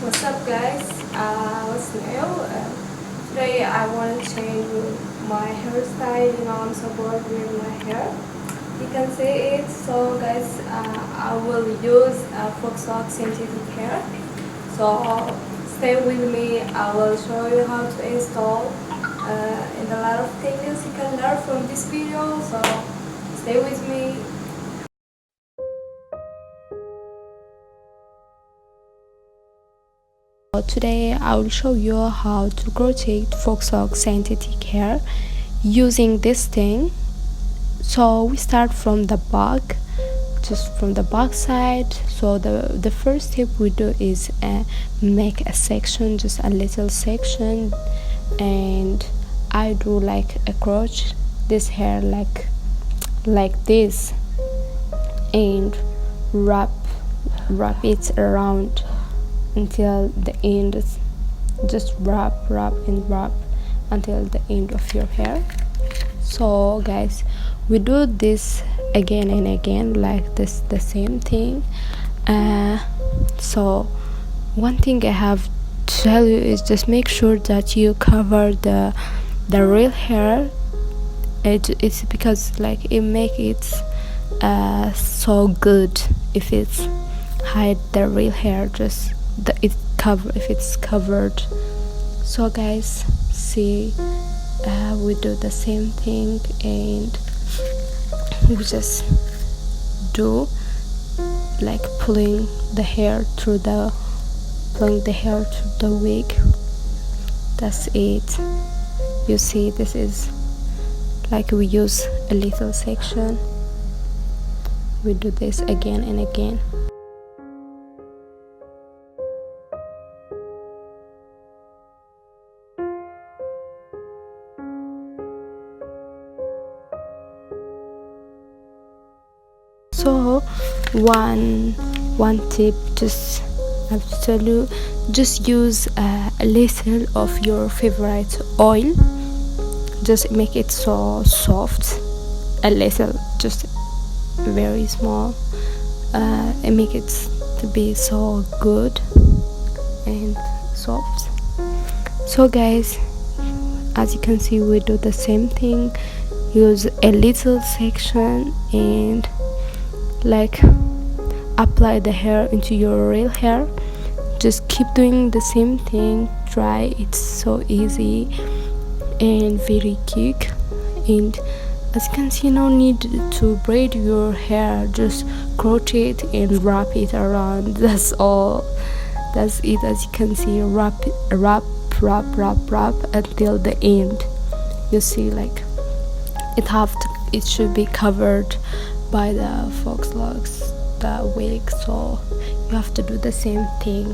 What's up guys, what's new? Today I want to change my hairstyle. I'm so bored with my hair. You can see it. So guys, I will use faux synthetic hair. So stay with me. I will show you how to install and a lot of things you can learn from this video. So stay with me. Today I will show you how to crochet faux synthetic hair using this thing. So we start from the back, just from the back side. So the first step we do is make a section, just a little section, and I do like a crochet this hair like this, and wrap it around until the end. Just wrap and wrap until the end of your hair. So guys, we do this again and again like this, the same thing. So one thing I have to tell you is just make sure that you cover the real hair. It's because like it make it so good if it's hide the real hair, just if it's covered. So guys, see, we do the same thing, and we just do like pulling the hair through the wig. That's it. You see, this is like we use a little section. We do this again and again. So one tip, just I have to tell you, just use a little of your favorite oil. Just make it so soft, a little, just very small, and make it to be so good and soft. So guys, as you can see, we do the same thing. Use a little section and like apply the hair into your real hair. Just keep doing the same thing. Try, it's so easy and very quick. And as you can see, no need to braid your hair, just crochet it and wrap it around. That's all, that's it. As you can see, wrap until the end. You see, like it should be covered by the faux locs, the wig, so you have to do the same thing.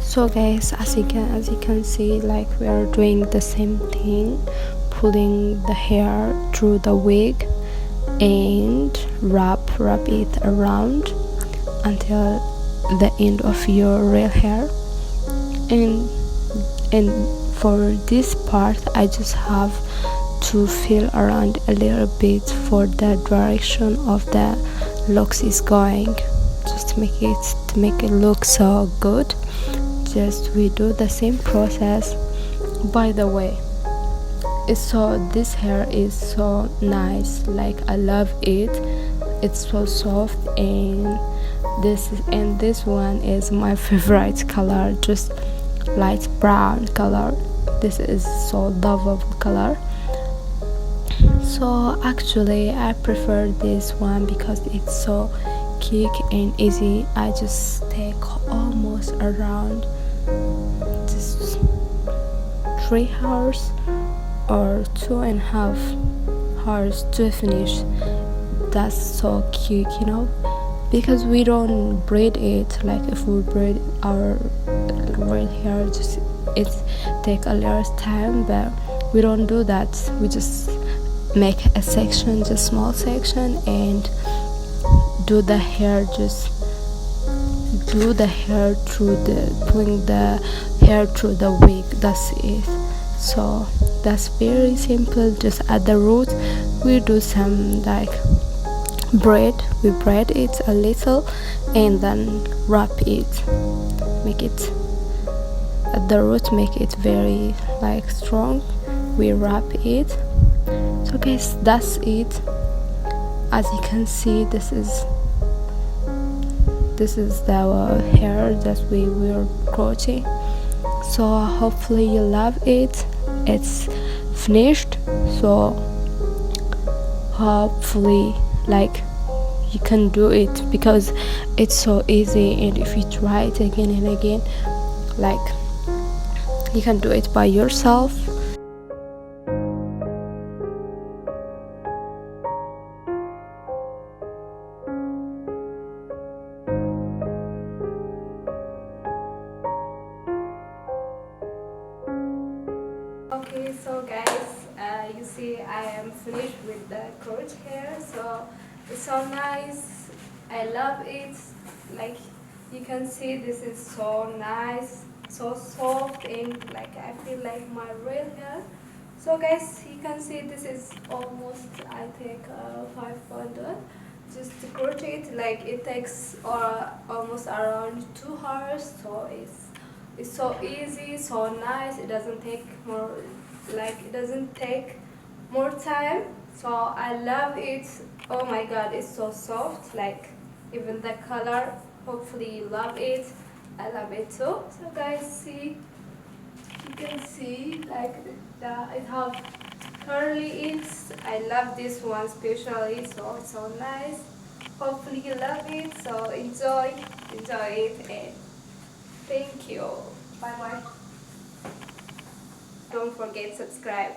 So guys, as you can see, like we are doing the same thing, pulling the hair through the wig and wrap it around until the end of your real hair. And for this part, I just have to feel around a little bit for the direction of the locks is going, just to make it look so good. Just we do the same process. By the way, this hair is so nice, like I love it. It's so soft, and this one is my favorite color. Just light brown color. This is so lovable color. So actually I prefer this one because it's so quick and easy. I just take almost around just 3 hours or 2.5 hours to finish. That's so quick, you know, because we don't braid it. Like if we braid our red hair, just it take a lot of time, but we don't do that. We just make a section, just small section, and do the hair, just do the hair through the pulling the hair through the wig. That's it. So that's very simple. Just at the root we do some like braid, we braid it a little and then wrap it, make it at the root, make it very like strong. We wrap it. So guys, that's it. As you can see, this is the hair that we will crochet. So hopefully you love it. It's finished, so hopefully like you can do it because it's so easy, and if you try it again and again, like you can do it by yourself. Okay, so guys, you see I am finished with the crochet hair, so it's so nice. I love it. Like you can see, this is so nice, so soft, and like I feel like my real hair. So guys, you can see this is almost, I take 5 bundle just to crochet it. Like it takes almost around 2 hours, so it's so easy, so nice. It doesn't take more, like it doesn't take more time. So I love it. Oh my god, it's so soft, like even the color. Hopefully you love it. I love it too. So guys, see, you can see like it have curly ends. I love this one especially, so it's so nice. Hopefully you love it. So enjoy it, and thank you. Bye bye. Don't forget subscribe.